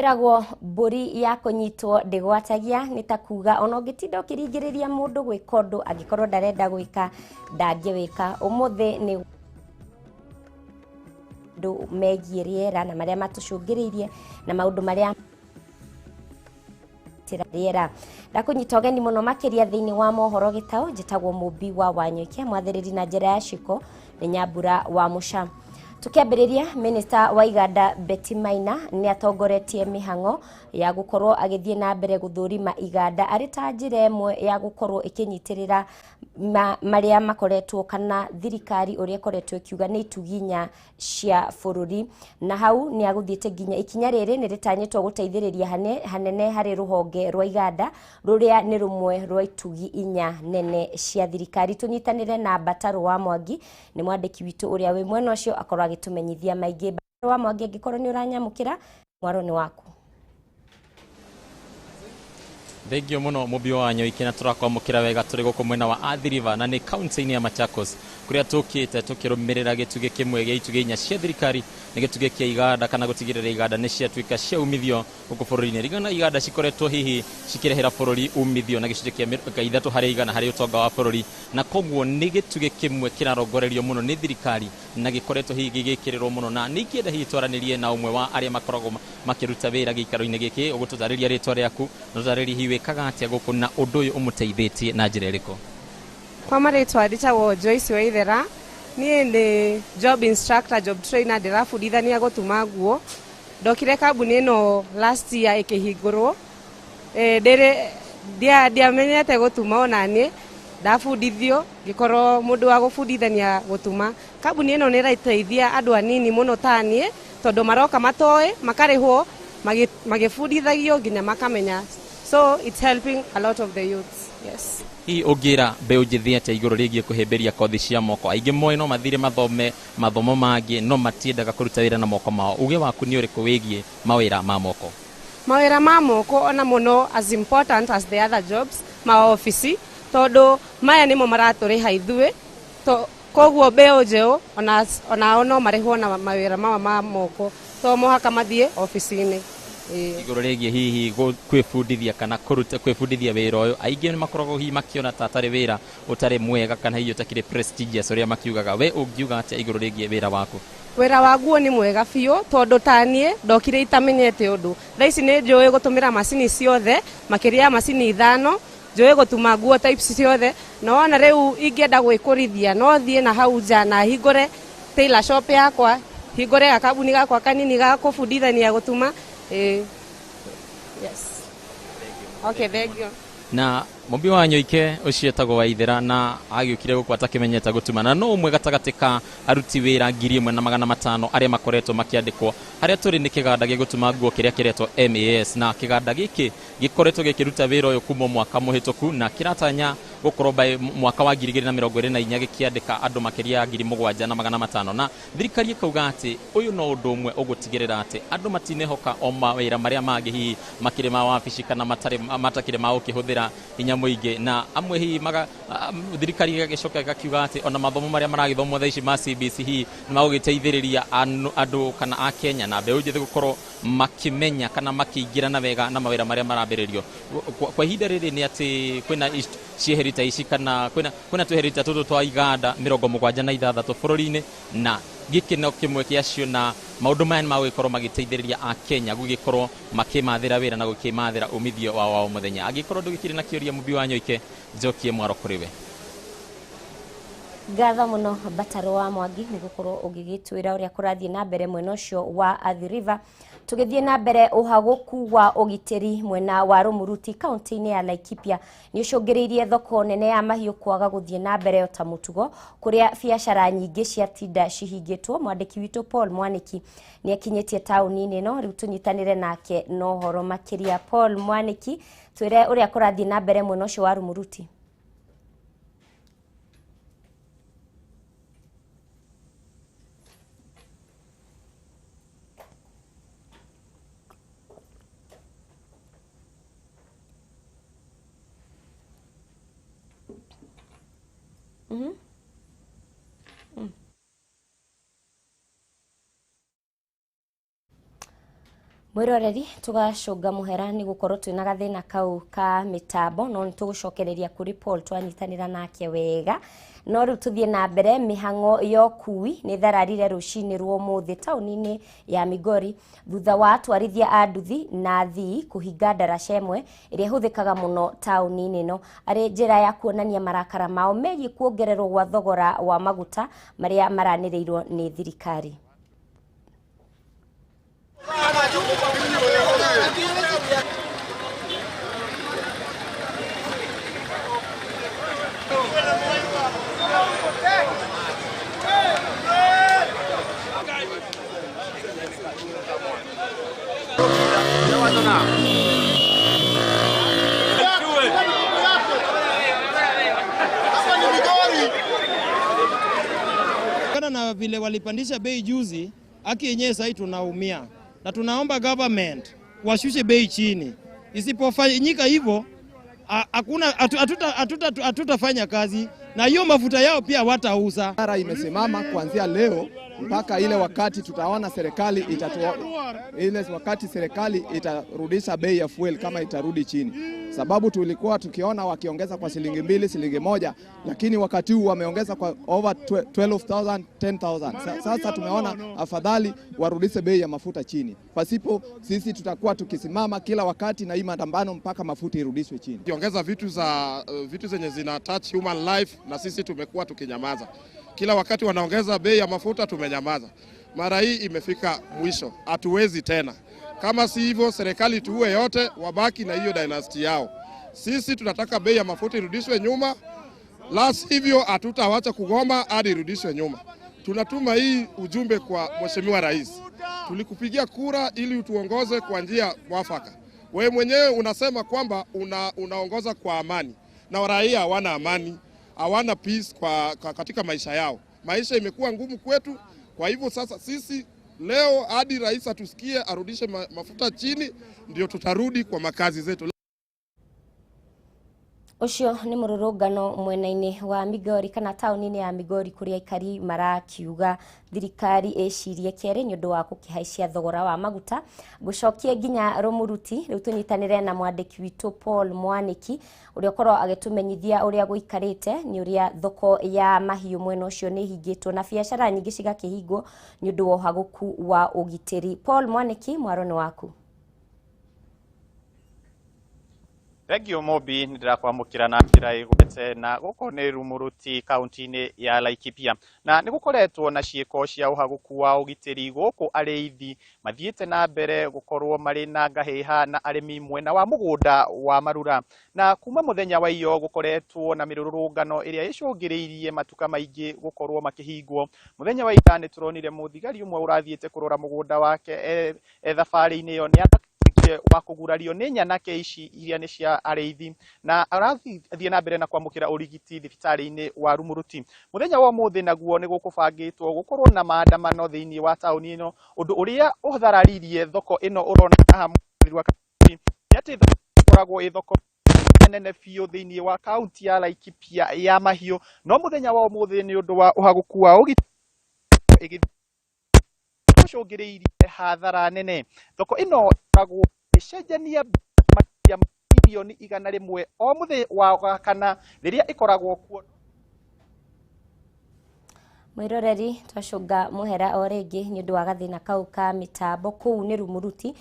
kwiragwo mburi ya kunyitwo ndigwatagia nitakuga ona ungitinda ukiringiriria mundu gwika undu angikorwo ndarenda gwika ndangiwika. Umuthi ni ndu megie riera na maria matucungiririe na maundu maria riera ndakunyita ugeni muno makiria thiini wa mohoro gitau njitagwo Mumbi wa Wanyoikia mwathiriri na njira ya ciko ni Nyambura wa Musha. Tukiambiriria Minister wa Iganda Betty Maina ni atongoretie mihango ya gukorwo agithie na mbere guthurima iganda ari ta njira imwe ya gukorwo ikinyitirira maria makoretwo kana thirikari uria koretwo ikiuga ni ituginya cia bururi, na hau ni aguthiete ginya ikinya riri ni ritanyitwo guteithiriria hanene hari ruhonge rwa iganda ruria ni rumwe rwa itugi inya nene cia thirikari. Tunyitanire na Bataro wa Mwangi ni mwandiki witu uria wi mwena ucio akorwo agitumenyithia maingi. Bataro wa Mwangi angikorwo ni uranyamukira mwaro ni waku. Thengio muno Mumbi wa Wanyoikia na turakwamukira wega turi guku mwena wa Athi River na ni county ya Machakos kuria tukite tukirumirira gituge kimwe gia ituge inya cia thirikari ni gituge kia iganda kana gutigirira iganda ni cia twika cia umithio guku bururi-ini. Rigana iganda cikoretwo hihi cikirehera bururi umithio na gicunje kia mirongo ithatu hari igana hari utonga wa bururi, na koguo ni gituge kimwe kirarongorerio muno ni thirikari na gikoretwo hihi gigikirirwo muno na ni kienda hihi twaranirie na umwe wa aria makoragwo makiruta wira gikaro-ini giki ugututariria ritwa riaku na tutaririe hihi wikaga atia guku na undu uyu umuteithitie na njira iriko. Kwa maritwa nditagwo Joyce Waithera, nie ndi job instructor, job trainer, ndirabundithania gutuma nguo. Ndokire kambuni ino last year ikihingurwo. Ndiamenyete gutuma ona nie ndabundithio gikorwo mundu wa gubundithania gutuma. Kambuni ino ni raiteithia andu anini muno tanie tondu maroka matoe makarihwo magifundithagio nginya makamenya. So it's helping a lot of the youths. Yes. Hii ugira mbeu njithi atia iguru rigie kuhimberia kothi cia moko. Aingi moe no mathire mathome mathomo mangi no matiendaga kuruta wira na moko mao. Uge waku ni uriku wigie mawira ma moko? Mawira ma moko ona muno as important as the other jobs ma office tondu maya nimo maraturiha ithui koguo mbeu njeu ona no marihwo na mawira ma moko to mohaka mathie office-ini. Iguru rigie hihi kwifundithia kana kuruta kwifundithia wira uyu aingi ni makoragwo hihi makiona ta tari wira utari mwega kana hiyo takire prestigious uria makiugaga. We ungiuga atia iguru rigie wira waku? Wira waguo ni mwega biu tondu tanie ndokire itamenyete undu. Thaici ni njui gutumira macini ciothe makiria macini 5 njui gutuma nguo types ciothe no ona riu ingienda gwikurithia no thie na hau nja na hingure tailor shop yakwa hingure akabuni gakwa kanini ga kubundithania gutuma. Yes. Okay, thank you. Na Mumbi wa Wanyoikia ucio etagwo Waithera na agiukire guku atakimenyeta gutuma na no umwe gatagati ka aruti wira 1500 aria makoretwo makiandikwo haria turi ni kiganda gia gutuma nguo kiria kiretwo MAS, na kiganda giki gikoretwo gikiruta wira uyu kuma mwaka muhituku na kiratanya gukorwo by mwaka wa 2024 gikiandika andu makiria 7500 na thirikari ikauga ati uyu no undu umwe ugutigirira ati andu matinehoka o mawira maria mangi hihi makiri ma wabici kana matakire ma ukihuthira hinya muingi, na amwe hihi thirikari igagicoka igakiuga ati ona mathomo maria maragithomwo thaici ma CBC hihi ni magugiteithiriria andu kana a Kenya na mbeu njithi gukorwo makimenya kana makiingirana wega na mawira maria marambiririo. Kwa ihinda riri ni ati kwina cieherita ici kana kwina tweherita tutu twa iganda 76 bururi-ini na giki no kimwe kiacio na maundu maya ma gukorwo magiteithiriria a Kenya gugikorwo makimathira wira na gukimathira umithio wa muthenya. Agikorwo ndugikiri na kiuria Mumbi wa Wanyoikia njokie mwaro kuriwe. Gatha muno Bataro wa Mwangi ni gukorwo ugigitwira uria kurathie na mbere mwena ucio wa Athi River. Tugithie na mbere uhaguku wa ugitiri mwena wa Rumuruti kaunti-ini ya Laikipia ni ucungiriirie thoko nene ya mahiu kwaga guthie na mbere ta mutugo kuria biacara nyingi cia tinda cihingitwo. Mwandiki witu Paul Mwaniki ni akinyitie tauni-ini no riu tunyitanire nake no horo makiria. Paul Mwaniki, twire uria kurathie na mbere mwena ucio wa Rumuruti. Mwiroreri tugacunga muhera ni gukorwo twina gathina kau ka mitambo no nitugucokereria kuri Paul twanyitanira nake wega no riu tuthie na mbere mihango yo kui ni thararire rucini rwo muthi tauni-ini ya Migori thutha wa atwarithia a nduthi na athii kuhinga ndaraca imwe iria ihuthikaga muno tauni-ini no ari njira ya kuonania marakara mao megie kuongererwo gwa thogora wa maguta maria maranirirwo ni thirikari. Na vile walipandisha bei juzi, haki yenyewe sasa tunaumia. Na tunaomba government washushe bei chini. Isipofanyika hivyo hakuna hatutafanya kazi na hiyo mafuta yao pia watauza. Biashara imesimama kuanzia leo mpaka ile wakati tutaona serikali itarudisha bei ya fuel kama itarudi chini. Sababu tulikuwa tukiona wakiongeza kwa shilingi 2, shilingi 1, lakini wakati huu wameongeza kwa over 12,000, 10,000. Sasa tumeona afadhali warudishe bei ya mafuta chini. Pasipo sisi tutakuwa tukisimama kila wakati na hii maandamano mpaka mafuta irudishwe chini. Kiongeza vitu zenye zina touch human life na sisi tumekuwa tukinyamaza. Kila wakati wanaongeza bei ya mafuta tumenyamaza. Mara hii imefika mwisho. Hatuwezi tena. Kama si hivyo serikali tuue yote wabaki na hiyo dynasty yao. Sisi tunataka bei ya mafuta irudishwe nyuma. La sivyo hatutawacha kugoma hadi irudishwe nyuma. Tunatuma hii ujumbe kwa Mheshimiwa Rais. Tulikupigia kura ili utuongoze kwa njia mwafaka. Wewe mwenyewe unasema kwamba unaongoza kwa amani. Na raia hawana amani, hawana peace katika maisha yao. Maisha imekuwa ngumu kwetu. Kwa hivyo sasa sisi leo hadi rais atusikie arudishe mafuta chini ndio tutarudi kwa makazi zetu. Ucio ni mururungano mwena-ini wa Migori kana tauni-ini ya Migori kuria aikari marakiuga thirikari icirie keri ni undu wa gukihaicia thogora wa maguta gucokie nginya Rumuruti. Riu tunyitanire na mwandiki witu Paul Mwaniki uria korwo agitumenyithia uria guikarite ni uria thoko ya mahiu mwena ucio ni hingitwo na biashara nyingi cigakihingwo ni undu wa uhaguku wa ugitiri. Paul Mwaniki, mwaroni waku. Regio Mobi ndirakwamukira na njira igwete na guko ni Rumuruti kaunti-ini ya Laikipia na nigukoretwo na ciiko cia uhaguku wa ugitiri guku ariithi mathiete na mbere gukorwo mari na ngahiha na arimi mwena wa mugunda wa Marura na kuma muthenya wa iyo gukoretwo na mirurungano iria icungiriirie matuka maingi gukorwo makihingwo. Muthenya wa ira ni turonire muthigari umwe urathiete kurora mugunda wake thabari-ini iyo ni wa kugurario ni nyanake ici iria ni cia ariithi na arathie na mbere na kwamukira urigiti thibitari-ini wa Rumuruti. Muthenya wa muthi naguo ni gukubangitwo gukorwo na maandamano thiini wa tauni ino undu uria uthararirie thoko ino urona haha mwirwa ni ati koragwo thoko nene biu thiini wa kaunti ya Laikipia ya mahiu no muthenya wa muthi ni undu wa uhaguku wa ugitiri icungiriirie hathara nene. Thoko ino koragwo ichenjania makia milioni 100 o muthi wa kana riria ikoragwo kuo. Mwiroreri twacunga muhera o ringi ni undu wa gathina kau ka mitambo kuu ni Rumuruti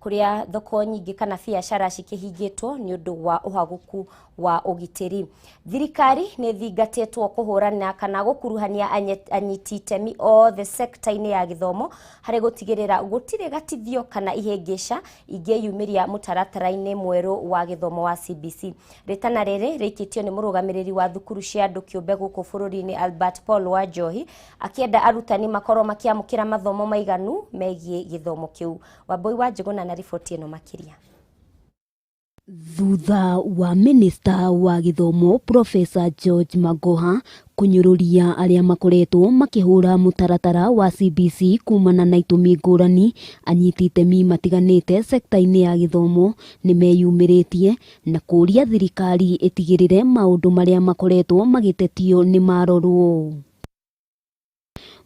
kuria thoko nyingi kana biashara cikihingitwo ni undu wa uhaguku wa ugitiri. Thirikari ni thingatitwo kuhurana kana gukuruhania anyiti itemi othe sector-ini ya githomo hari gutigirira gutire gatithio kana ihengesha ingiyumiria mutaratara-ini mweru wa githomo wa CBC. Ritana riri rikitio ni murugamiriri wa thukuru cia andu kiumbe guku bururi-ini Albert Paul Wanjohi akienda arutani makorwo makiamukira mathomo maiganu megie githomo kiu. Wambui wa Njuguna na riboti ino makiria. Thutha wa Minista wa Githomo Professor George Magoha kunyururia aria makoretwo makihura mutaratara wa CBC kumana na itumi ngurani, anyiti itemi matiganite sekta-ini ya githomo ni meyumiritie na kuria thirikari itigirire maundu maria makoretwo magitetio ni marorwo.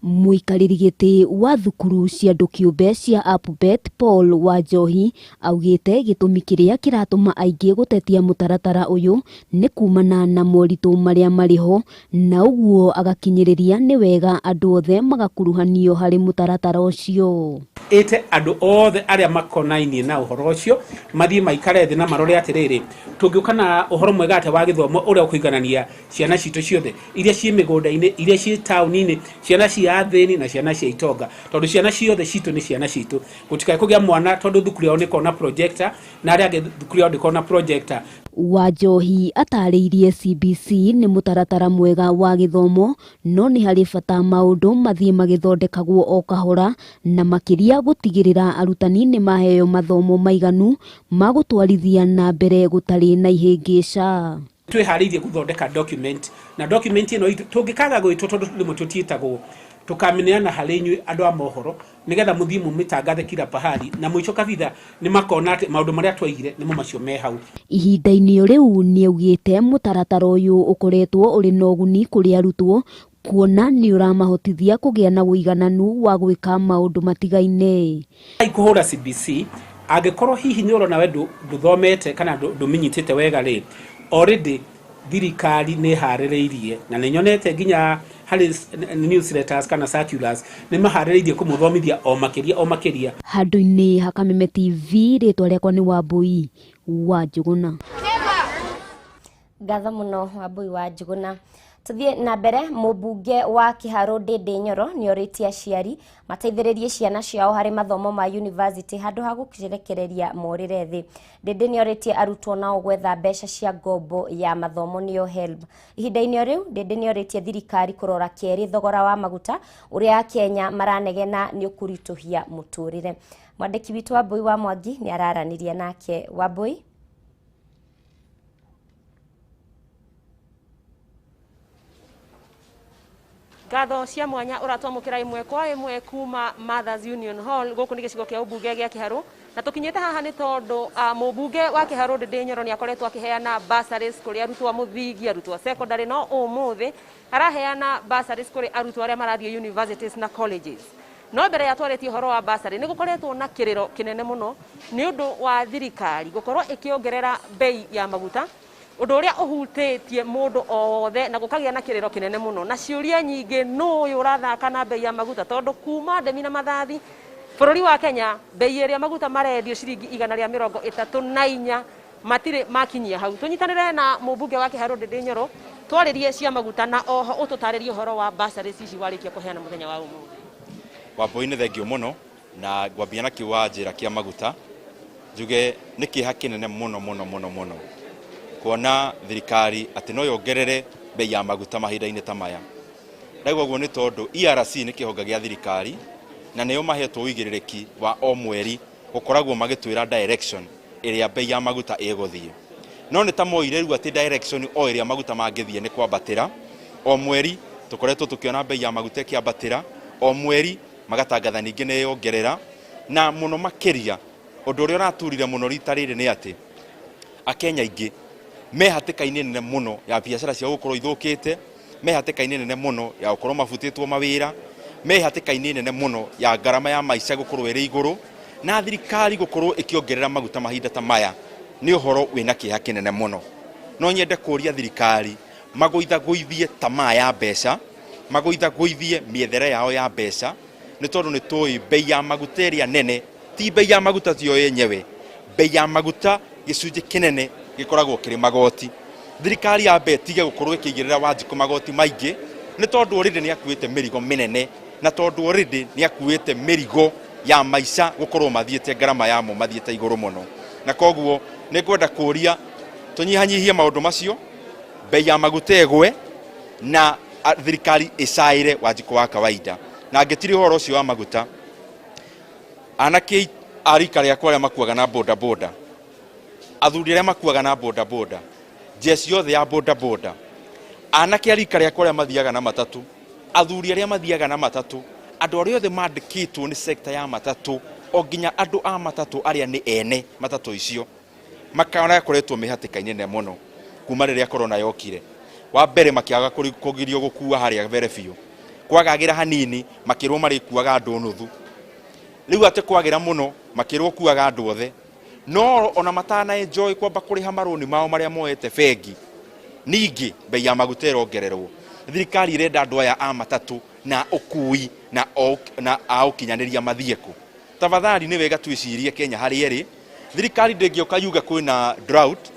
Muikarĩri gĩtĩ wa thukuru cia andũ kĩũmbe cia Apubet Paul Wanjohi augĩte gĩtũmi kĩrĩa kĩratũma aingĩ gũtetia mũtaratara ũyũ nĩ kumana na moritũ marĩa marĩho, na ũguo agakinyĩrĩria nĩ wega andũ othe magakuruhanio harĩ mũtaratara ũcio. Ite andũ othe arĩa makonainie na ũhoro ũcio mathiĩ maikare thĩ na marore atĩrĩrĩ, tũngĩũka na ũhoro mwega atĩ wa gĩthomo ũrĩa ũkũiganania ciana citũ ciothe iria ciĩ mĩgũnda-inĩ, iria ciĩ taũni-inĩ, ciana cia athĩni na ciana cia itonga, tondũ ciana ciothe citũ nĩ ciana citũ. Gũtikae kũgĩa mwana tondũ thukuru yao nĩkorwo na projector na arĩa angĩ thukuru yao ndĩkorwo na projector. Wanjohi atarĩirie CBC nĩ mũtaratara mwega wa gĩthomo, no nĩ harĩ bata maũndũ mathiĩ magĩthondekagwo o kahora, na makĩria gũtigĩrĩra arutani nĩ maheo mathomo maiganu ma gũtwarithia na mbere gũtarĩ na ihĩngĩca. Twĩharĩirie gũthondeka document, na document ĩno tũngĩkaga gwĩtwo tondũ rĩmwe tũtiĩtagwo, tukameneana harĩ inyuĩ andũ a mohoro nigetha muthii mumitangathe kila pahali, na mwico kabitha ni makona ati maundu maria twaigire nimo macio me hau. Ihinda-inĩ riu ni augĩte mũtaratara ũyũ ũkoretwo ũrĩ na ũguni kũrĩ arutwo, kuona nĩ ũramahotithia kũgĩa na ũigananu wa gwĩka maũndũ matigaine. Kũhũra CBC angĩkorwo hihi nĩ ũrona we ndũthomete kana ndũmenyitĩte wega rĩ, already thirikari nĩ harĩrĩirie na nĩ nyonete nginya harĩ newsletters kana circulars nĩ maharĩrĩirie kũmũthomithia o makĩria. Handũ-inĩ ha Kameme TV, rĩtwa rĩakwa nĩ Wambui wa Njuguna. Ngatho mũno Wambui wa Njuguna. Tuthiĩ na mbere, mũmbunge wa Kĩharũ Ndĩndĩ Nyoro nĩ orĩtie aciari mateithĩrĩrie ciana ciao harĩ mathomo ma university handũ ha gũkĩrekereria morĩre thĩ. Ndĩndĩ nĩ orĩtie arutwo nao gwetha mbeca cia ngombo ya mathomo nĩyo HELB. Ihinda-inĩ rĩu, Ndĩndĩ nĩ orĩtie thirikari kũrora kerĩ thogora wa maguta ũrĩa Akenya maranegena nĩ ũkũritũhia mũtũrĩre. Mwandĩki witũ Wambui wa Mwangi nĩ araranirie nake. Wambui. Ngatho cia mwanya uratwamukira imwe kwa imwe kuma Mothers Union Hall guku ni gicigo kia ubunge gia Kĩharũ, na tukinyite haha ni tondu mũmbunge wa Kĩharũ Ndĩndĩ Nyoro ni akoretwo akiheana bursaries kuri arutwo a muthingi, arutwo a secondary, no umuthi araheana bursaries kuri arutwo aria marathie universities na colleges. No mbere ya twarĩtie ũhoro wa bursary ni gukoretwo na kiriro kinene muno ni undu wa thirikari gukorwo ikiongerera bei ya maguta, undu uria uhutĩtie mundu othe na gukagia na kiriro kinene muno, na ciuria nyingi no uyu urathaka na bei ya maguta tondu kuma ndemi na mathathi bururi wa Kenya bei iria maguta marendio ciringi 134 matire makinyia hau. Tunyitanire na mũmbunge wa Kĩharũ Ndĩndĩ Nyoro twaririe cia maguta na oho ututaririe uhoro wa bursaries ici warikia kuheana muthenya wa umuthi. Wambui nĩ thengio muno na ngwambia na kiuga njĩra kia maguta njuge nĩ kĩeha kĩnene muno kuona thirikari atĩ no yongerere bei ya maguta mahinda-inĩ ta maya. Ndaigua guo nĩ tondu ERC nĩ kĩhonge gĩa thirikari na nĩo mahetwo ũigĩrĩrĩki wa o mweri gũkoragwo magĩtwĩra direction ĩrĩa bei ya maguta ĩgũthiĩ. No nĩ ta moire rĩu atĩ direction o ĩrĩa maguta mangĩthiĩ nĩ kwambatĩra. O mweri tũkoretwo tũkĩona bei ya maguta ĩkĩambatĩra, o mweri magatangatha ningĩ nĩ yongerera, na mũno makĩria ũndũ ũrĩa ũraturire mũno rita rĩrĩ nĩ atĩ Akenya aingĩ me hatĩka-inĩ nene muno ya biacara cia gũkorwo ithũkĩte, me hatĩka-inĩ nene muno ya gũkorwo mabutĩtwo mawĩra, me hatĩka-inĩ nene muno ya ngarama ya maica gũkorwo ĩrĩ igũrũ, na thirikari gũkorwo ĩkĩongerera maguta mahinda ta maya nĩ ũhoro wĩna kĩeha kĩnene muno. No nyende kũria thirikari magũithagũithie tamaa ya mbeca, magũithagũithie mĩethere yao ya mbeca, nĩ tondũ nĩ tũĩ bei ya maguta ĩrĩa nene ti bei ya maguta tio yenyewe, bei ya maguta gĩcunjĩ kĩnene gikoragwo kiri magoti. Thirikari ya betige gukorwo ikigirira Wanjiku magoti maingĩ ni tondu already ni akuite mirigo minene, na tondu already ni akuite mirigo ya maica gukorwo mathiete ngarama yamo mathiete iguru muno. Na koguo ni ngwenda kuria tunyihanyihie maundu macio, bei ya maguta egwe na thirikari isaire Wanjiku wa kawaida. Na ngĩtiri ũhoro ũcio wa maguta, anake arika rĩakwa arĩa makuaga na boda boda, athuri arĩa makuaga na boda boda, jesi yothe ya boda boda, anake arika rĩakwa arĩa mathiaga na matatu, athuri arĩa mathiaga na matatu, andũ arĩa othe mandĩkĩtwo nĩ sector ya matatu, o nginya andũ a matatu arĩa nĩ ene matatu icio makakoretwo mĩhatĩka-inĩ nene mũno kuma rĩrĩa corona yokire. Wa mbere makĩaga kũgirio gũkua harĩa mbere biũ, kwagagira hanini makirwo mari kuaga andu nuthu riu ate kwagira muno makirwo kuaga andu othe no ona matana enjoy kwamba kuriha maroni mao maria moete bengi ningi bei ya maguta irongererwo thirikari irenda andu aya a matatu na ukui na aukinyaniria mathieko tafadhali ni wega twicirie Kenya hari eri thirikari ndengioka yuga kwina drought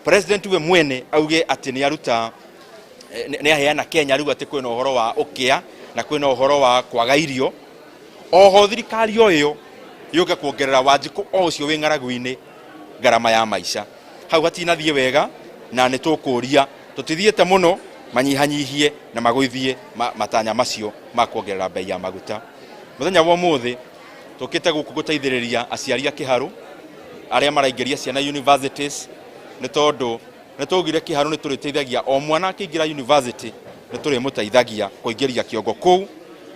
president we mwene auge ati ni aruta ni aheana Kenya riu ati kwina uhoro wa ukia na kwina uhoro wa kwaga irio oho thirikari yo yuga kuongerera wanjiku ocio wi ngaragu-ini garama ya maisha hau hatinathie wega na ni tukuria tutithiete muno manyihanyihie na maguithie matanya macio ma kuongerera bei ya maguta muthenya wa muthi tukite guku guteithiriria aciari a Kiharu aria maraingiria ciana universities ni tondu ni tugire Kiharu ni turiteithagia o mwana akiingira university ni turi muteithagia kuingiria kiongo kuu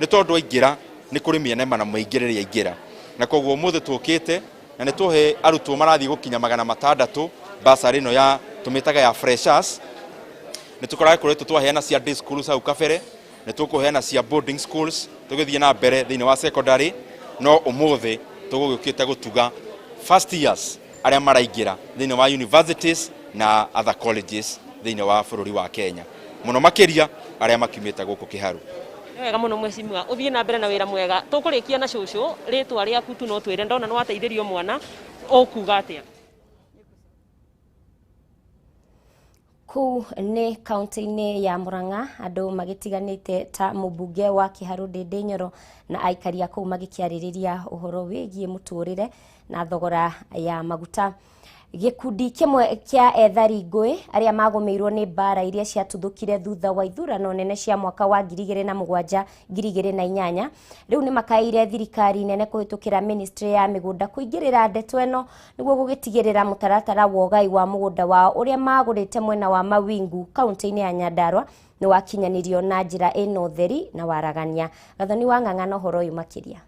ni tondu aingira ni kuri miene mana muingiriria ingira na koguo muthi tukite na ni tuhe arutwo marathie gukinya 600 basari no ya tumitaga ya freshers ni tukoraga kuretu twaheana cia day schools au kabere ni tukuheana cia boarding schools tugithie na mbere thiini wa secondary no umuthi tugukite gutuga first years aria maraingira thiini wa universities na other colleges thiini wa bururi wa Kenya muno makiria aria makiumite guku Kiharu wega muno mwecimwa uthie na mbere na wira mwega tukurikia na cucu ritwa riaku tu no twire ndona no ateithirio mwana okuga atia kuu ni kaunti-ini ya Murang'a andu magitiganite ta mubunge wa Kiharu Ndindi Nyoro na aikari a kuu magikiaririria uhoro wigie muturire na thogora ya maguta gikundi kimwe kia ethari ngui aria magomeirwo ni bara iria ciatuthukire thutha wa ithurano nene cia mwaka wa 2007 2008 riu ni makaire thirikari nene kuhitukira ministry ya migunda kuingirira ndeto eno niguo gugitigirira mutaratara wa ugai wa mugunda wao uria magurite mwena wa Mawingu kaunti-ini ya Nyandarua ni wakinyanirio na njira ino theri na waragania gathoni wa ng'ang'ana horo uyu makiria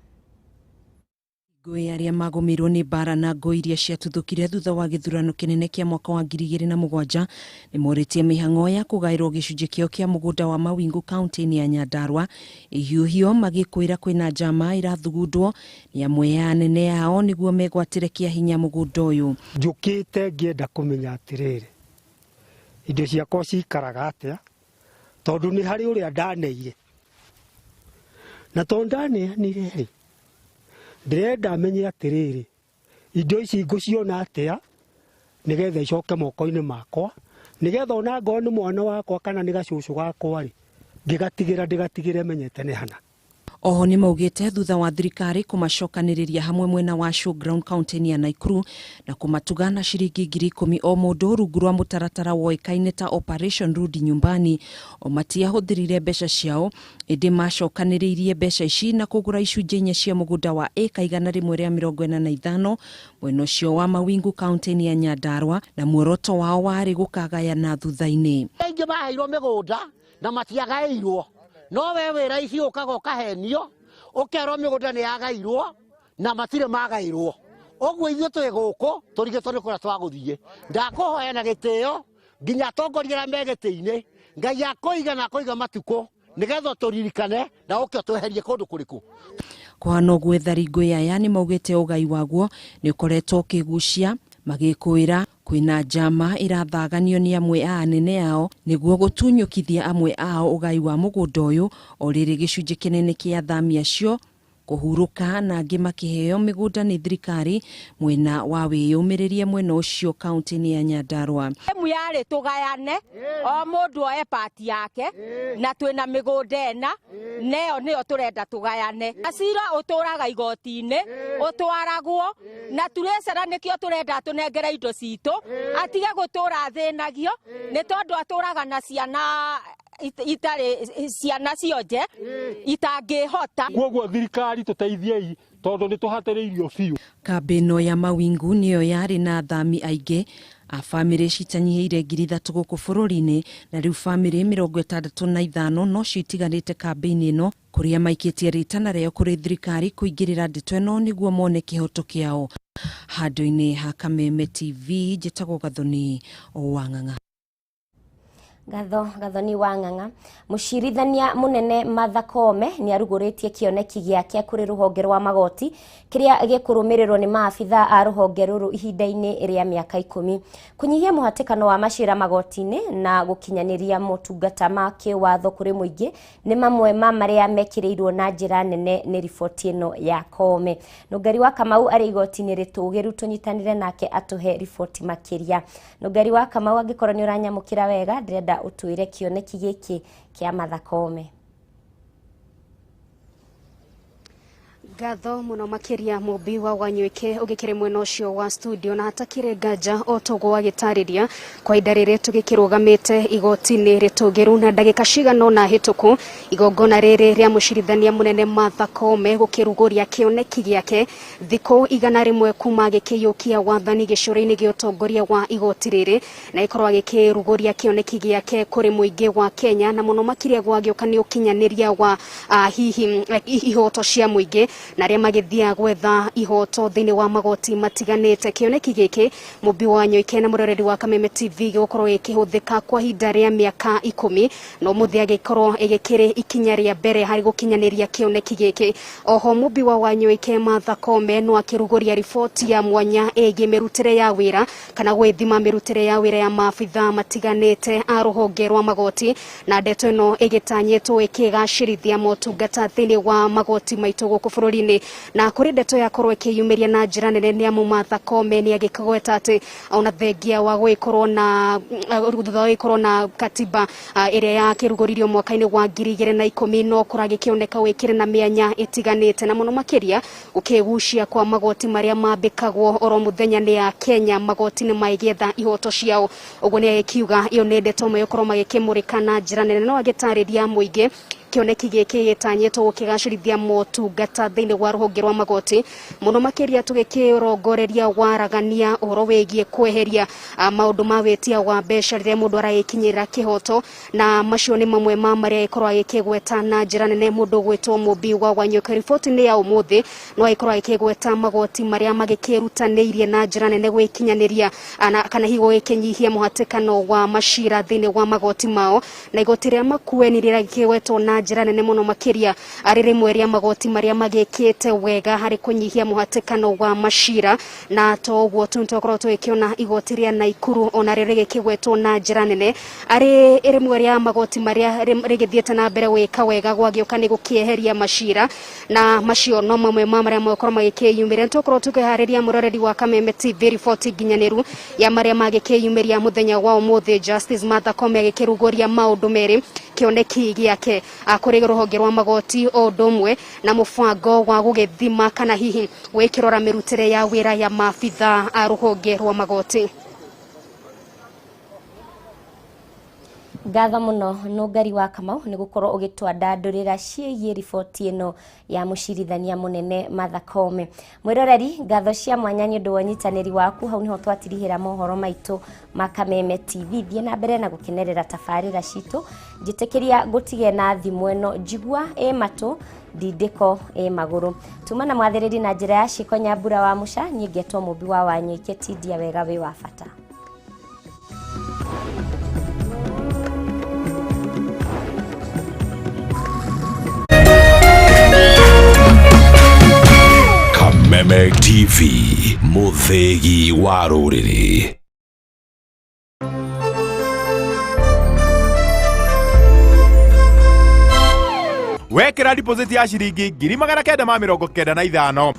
ngui aria magomirwo ni bara na ngui iria ciatuthukire thutha wa githurano kinene kia mwaka wa 2007 ni moritie mihango ya kugairwo gicunji kio kia mugunda wa Mawingu kaunti-ini ya Nyandarua ihiuhio magikwira kwina njama irathugundwo ni amwe ya anene yao niguo megwatire kia hinya mugunda uyu njukite ngienda kumenya atiriri indo ciakwa cikaraga atia tondu ni hari uria ndaneire na tondu ndaneanire ri ndirenda menye atiriri indo ici nguciona atia nigetha icoke moko-ini makwa nigetha ona ngo ni mwana wakwa kana ni gacucu gakwa ri ndigatigire menyete ni hana oho ni maugite thutha wa thirikari kumacokaniriria hamwe mwena wa showground county ya Naikuru na kumatuga na ciringi 10,000 o mundu rungu rwa mutaratara woikaine ta operation rudi nyumbani o matiahũthĩrire mbeca ciao indi macokaniririe mbeca ici na kugura icunjĩ inya cia mugunda wa eka 145 mwena ucio wa Mawingu county ya Nyandarua na muoroto wao wari gukagayana thutha-ini aingi maheirwo migunda na matiagairwo no we wira ici ukaga ukahenio ukerwo migunda ni yagairwo na matire magairwo ogwo ithuĩ twi guku turigitwo ni kuria twaguthie ndakuhoya na gitio nginya tongoriera megiti-ini ngai akuiga na kuiga matuko nigetha turirikane na ukio tweherie kundu kuriku kwano gwethari ngui aya ni maugite ugai waguo ni ukoretwo ukigucia magikwira kwina njama irathaganio ni amwe a anene yao niguo gutunyukithia amwe ao ugai wa mugunda uyu o riri gicunji kinene kia thamia cio kuhuruka na angi makiheo migunda ni thirikari mwena wa wiyumiririe mwena ucio kaunti-ini ya Nyandarua muyari tugayane o mundu oe pati yake na twina migunda ena neo nio turenda tugayane acira uturaga igoti-ini utwaragwo na turecera nikio turenda tunengere indo citu atige gutura thinagio ni tondu aturaga na ciana itare ciana cionje itangihota kwoguo thirikari tuteithiei tondu ni tuhatiriirio biu kambino ya Mawingu niyo yari na thami aingi a family citanyiheire 3,000 guku bururi-ini na riu family 65 no citiganite kambini ino kuria maikitie ritana reo kuri thirikari kuingirira ndeto ino niguo mone kihoto kiao handu-ini ha Kameme TV njitagwo Gathoni wa Ng'ang'a Gatho ni Wang'ang'a. Mucirithania munene Martha Koome ni aruguritie kioneki giake kuri ruhonge rwa magoti kiria gikurumirirwo ni maabitha a ruhonge ruru ihinda-ini ria miaka 10 kunyihia muhatikano wa macira magoti-ini na gukinyaniria motungata ma kiwatho kuri muingi ni mamwe ma maria mekirirwo na njira nene ni riboti ino ya Koome. Nungari wa Kamau ari igoti-ini ritugiru tunyitanire nake atuhe riboti makiria. Nungari wa Kamau angikorwo ni uranyamukira wega ndirenda utuire kioneki giki kia Martha Koome. Gatho muno makiria mubi wa Wanyoike ugikire mwena ucio wa studio na hatakire nganja otogo agitariria kwa idarire tugikirugamite igoti-ini ritugiru na ndagika cigano na hituku igongona riri ria mucirithania munene Martha Koome gukiruguria kioneki giake thiku igana rimwe kuma gikiyukia wathani gicura-ini gia utongoria wa igoti riri na ikorwa gikiruguria kioneki giake kuri muingi wa Kenya na muno makiria gwagiukani ukinyaniria wa hihi ihoto cia muingi na ria magithia gwetha ihoto thini wa magoti matiganite. Kioneki giki mubi wa Wanyoike na muroreri wa Kameme Tv gukorwo ikihuthika kwa hinda ria miaka 10 no muthi agikorwo igikiri ikinya ria mbere hari gukinyaniria kioneki giki. Oho mubi wa Wanyoike Martha Koome no akiruguria riboti ya mwanya egi mirutire ya wira kana gwithima mirutire ya wira ya maabitha matiganite a ruhonge rwa magoti na ndeto ino igitanyetwo ikigacirithia motungata thini wa magoti maitu guku bururi na kuri ndeto yakorwo ikiyumiria na njira nene ni amu Martha Koome ni agikagweta ati ona thengia wa gwikorwo na guthoikorwo na katiba iria yakiruguririo mwaka-ini wa 2010 no kuragikioneka wikire na mianya itiganite na muno makiria ukigucia kwa magoti maria mambikagwo oro muthenya ni ya Kenya magoti ni maigetha ihoto ciao uguo ni akiuga iyo ni ndeto mayokorwo magikimurika na njira nene no agitariria muingi kioneki giki gitanyetwo gukigacirithia motungata thini wa ruhonge rwa magoti muno makiria tugikirongoreria waragania uhoro wigie kweheria maundu ma wetia wa mbeca riria mundu aragikinyira kihoto na macio ni mamwe ma maria ikorwa ikigweta na njira nene mundu gwetwo mubi wa Wanyoike. Riboti ni ya umuthi no ikorwa ikigweta magoti maria magikirutanirie na njira nene gwikinyaniria kana higo ikinyihia muhatikano wa macira thini wa magoti mao na igoti ria makueni riria ikigwetwo na njira nene muno makiria arire mweria magoti maria magikite wega hari kunyihia muhatikano wa macira na to guo tuntokorwo twikiona igoti ria Naikuru ona riri gikigwetwo na njira nene ari ire mweria magoti maria rigithiete na mbere wika wega gwagioka ni gukieheria macira na macio no mamwe ma maria makorwo magikiyumire ntokorwo tukihariria muroreri wa Kameme TV riboti ginyaniru ya maria magikiyumiria muthenya wa umuthi Justice Martha Koome agikiruguria maundu meri kioneki giake kuri ruhonge rwa magoti o ndomwe na mubango wa gugithima kana hihi wikirora mirutire ya wira ya maabitha a ruhonge rwa magoti. Gatho muno Nungari wa Kamau ni gukorwo ugitwandandurira ciegie riboti ino ya mucirithania munene Martha Koome. Mwiroreri gatho cia mwanya ni undu wa nyitaniri waku hau niho twatirihira mohoro maitu ma Kameme TV thie na mbere na gukenerera tafarira citu njitikiria gutige na thimu ino njigua matu dideko maguru tumana mwathiriri na njira ya ciko Nyambura wa Musha nyigetwo mubi wa Wanyoike tidia wega wi wa bata. Kameme TV muthegi wa ruriri. Wekera deposit ya ciringi 995